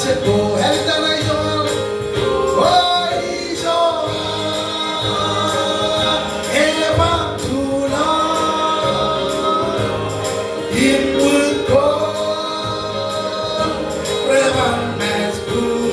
세고 엘다나 이정아 이정아 에반투나 인문고 레반 메스쿠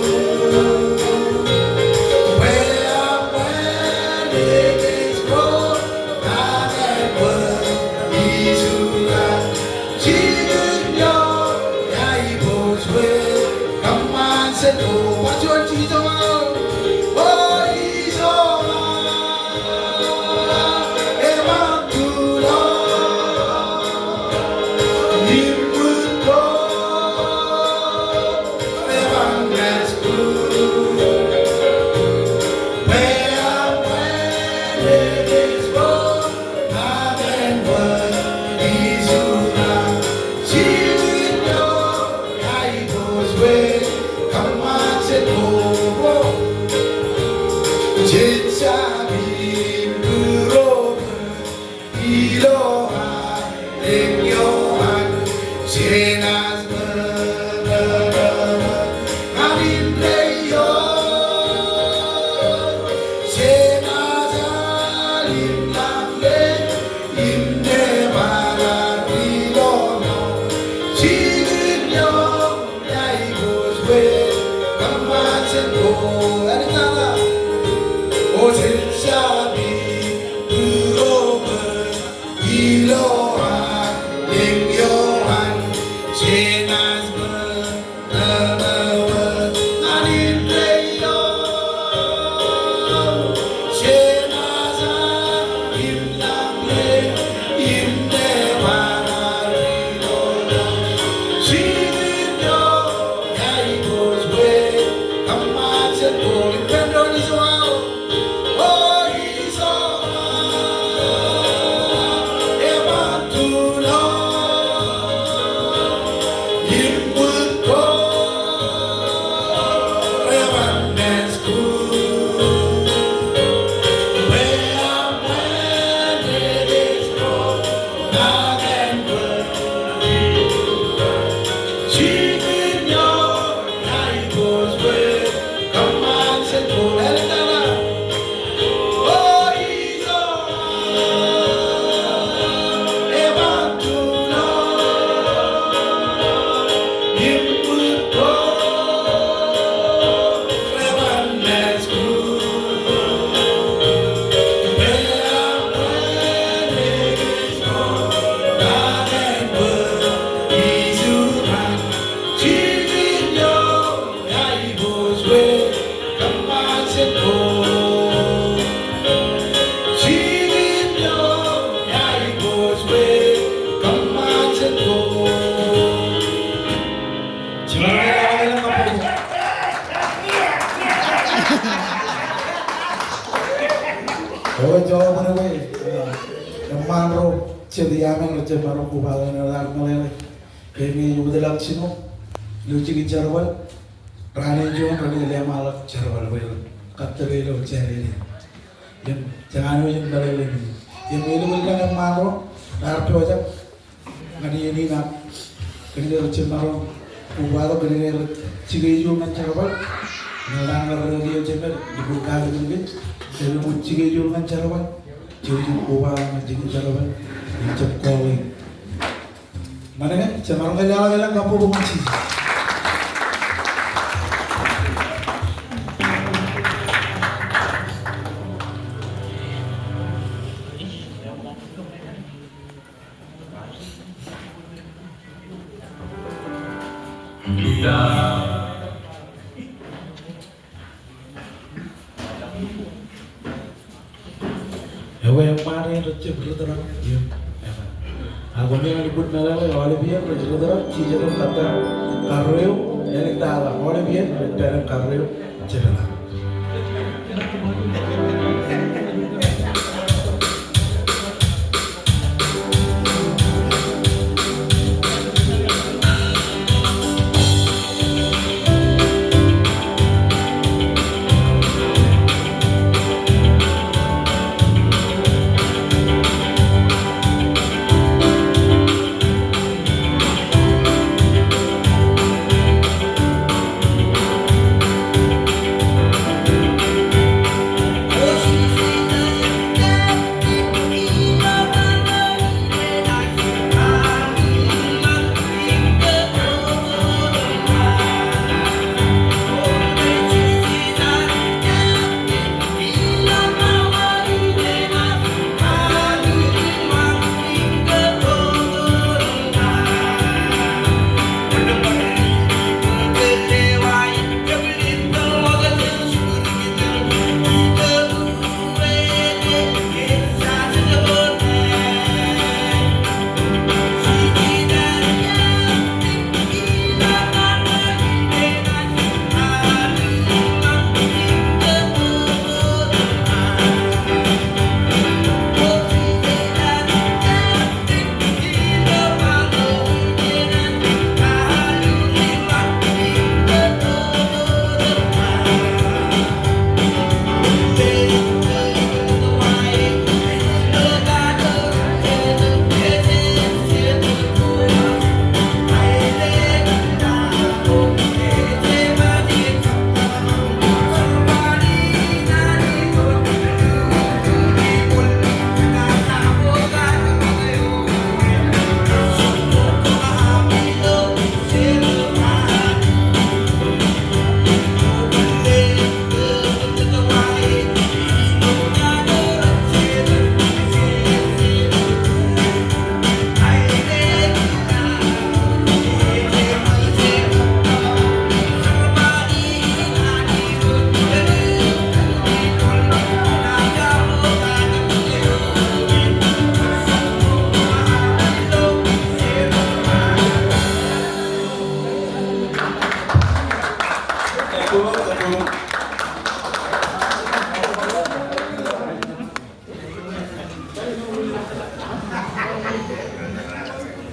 Kapulong, kapulong.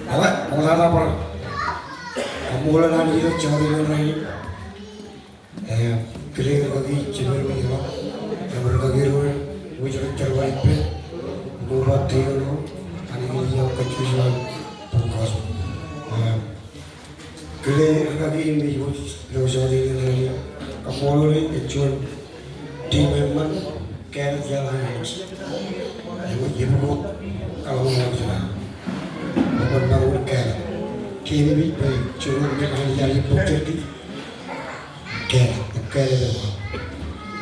Awak, mau nana apa? Kamu ulah nanti itu cari lagi. Kira lagi cemil lagi lah. Cemil lagi roh, wujud cerwai pe, dua tiga roh. Ani ini yang kecil lah, pungkas. Kira lagi ini wujud cari lagi. Kamu ulah ni kecil team member kaya jalan. Ibu kalau mau jalan. Bukan baru kaya. Kini bi baik curug में कहीं जाली पत्थर की kaya dulu.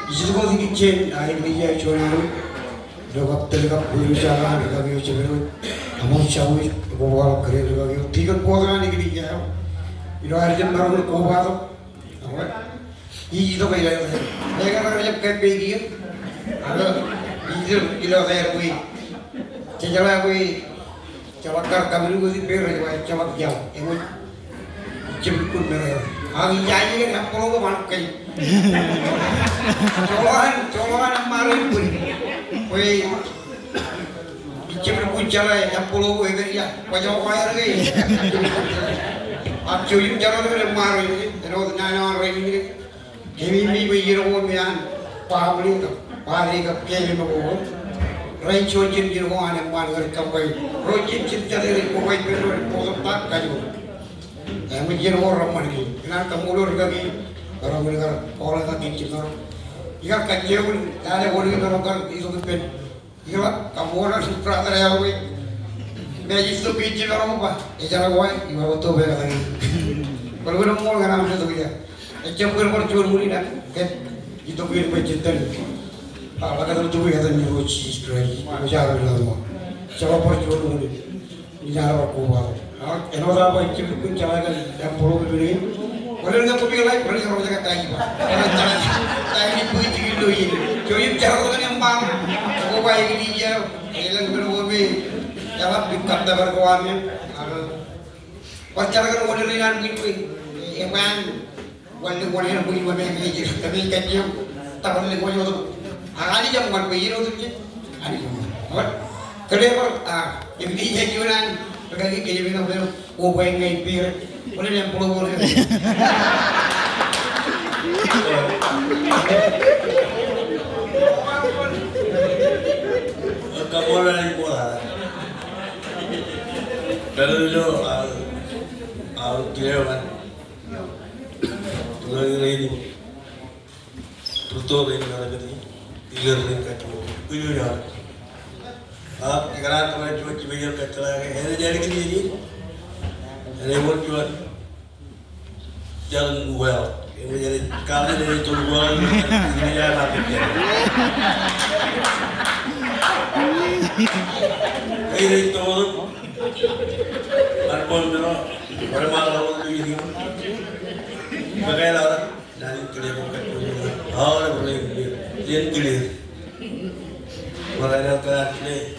Isu ko di kitchen ay niya chona लोग अब तक का पूरी चाला लगा के चले गए हम चावल को वाला करे लगा के ठीक है पौधा निकल गया है इधर अर्जुन मारो को बात और ये तो भाई लगा लेकिन अगर जब कब पे गया अगर इधर इधर यार कोई चला कोई चमत्कार कमरे को पेड़ है चमक जाओ एवं चिपकुल में आगे जाइए हम लोगों को मार कहीं चौलान हमारे कोई चिपकुल चला है हम लोगों को इधर या पजाओ वायर गए आप चोरी चला तो मार रहे हैं रोज नया रहे हैं केवी भी ये रोज में आन पावली का पारी का केवी में वो Rain chojin di rumah yang mana tercapai, rojin cinta dari pokok itu pokok tak kayu. Yang menjadi orang mana ni, kenal kamu lor lagi, orang mendengar orang lagi cinta. Jika kajian pun ada orang yang orang itu pen, jika kamu orang supra teraya we, bejis tu pinjil orang apa, ejar awal, ibu tu berada lagi. Kalau kita mau orang macam tu dia, ecam bercur muli nak, itu pun pencinta. Kalau kita tu ya dan jauh sih sekali, macam apa lama. Coba perjual dulu, ini cara aku buat. Enak apa itu pun cara kan yang perlu beri. Kalau nak kopi lagi, beri orang jaga tahi. Kalau cara tahi pun itu ini. Jadi cara tu kan yang bang. Aku baik ini je, elang berkopi. Jangan bikin dapat kawannya. Pas cara kan model ini kan begini. Emang, walaupun yang begini macam ini, tapi kecil, tak boleh kau jual tu. Ani jam bukan begini tu je, ani jam. Awak kerja yang ini je jualan, pergi kerja bina bina, oh bayi ngai pir, boleh yang pulau boleh. Kamu orang bola, kalau lo kira kan, tu lagi tutor ini orang jadi. Tiga दिन का कुछ भी यार आप अगर तुम्हारे जो चिड़िया का चला गया है जाने के लिए अरे वो जो jalan well ini jadi kali dari tur well ini ya lapik ya ini tur arpon dulu orang malam itu ini bagaimana orang dari kiri bukan orang boleh Yan clear. Wala ka clear.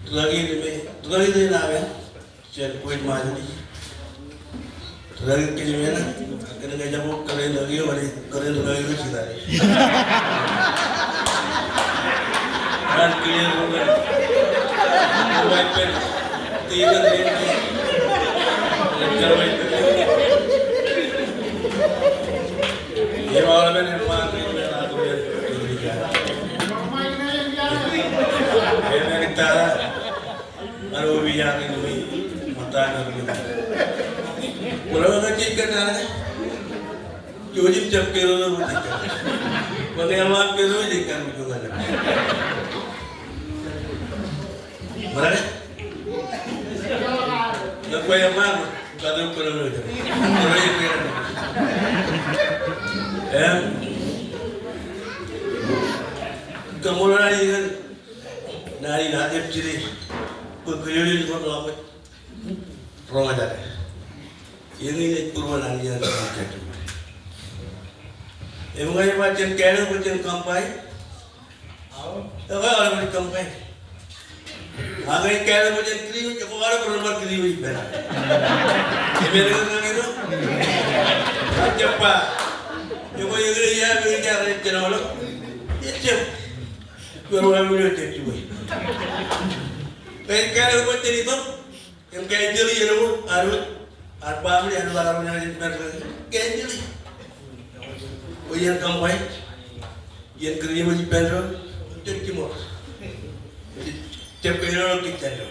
Tulagi din namin. Siya kuwait mahali. Tulagi kini na. Kaya nga jamo kare lagi wali kare lagi ko sila. Yan clear mo na. White pen. Tiga din. Lecture white pen. Ye wala men hermano. Kita baru biar ini mata nabi. Kalau kita kan ada, jujur cakap kalau kita, bagaimana kalau kita juga ada. Mana? Nak yang mana? Kalau kita. Kamu lagi kan? Nari nari jadi berkeliling di kota apa? Ramadan. Ini kurban nari yang terjadi. Emang ada macam kaya macam kampai? Apa orang macam kampai? Agai kaya macam kiri, apa orang berumur kiri ini benar. Ini mereka itu cepat. Pero orang punya cek juga. Kalau buat jadi tu, yang kayak jeli ya lu, apa ni anu barangnya jadi macam kayak jeli. Oh yang kampai, yang kerja macam peron, cek cuma. Cek peron kita tu.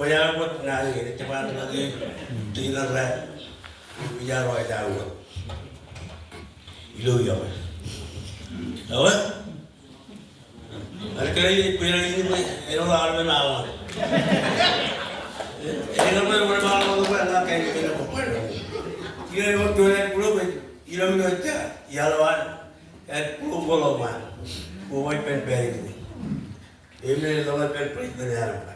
Wajah buat nari, cepat lagi, tinggal rat, biar wajah jauh. Ilo ya, awak? Ada kali peran ini, orang orang menawan. Ini nama orang orang tu kan nak kayak ni apa? Ia orang tu yang pulau, ia orang tu ya lawan, pulau mana, pulau pen peri ni. Ini lawan pen peri ni apa?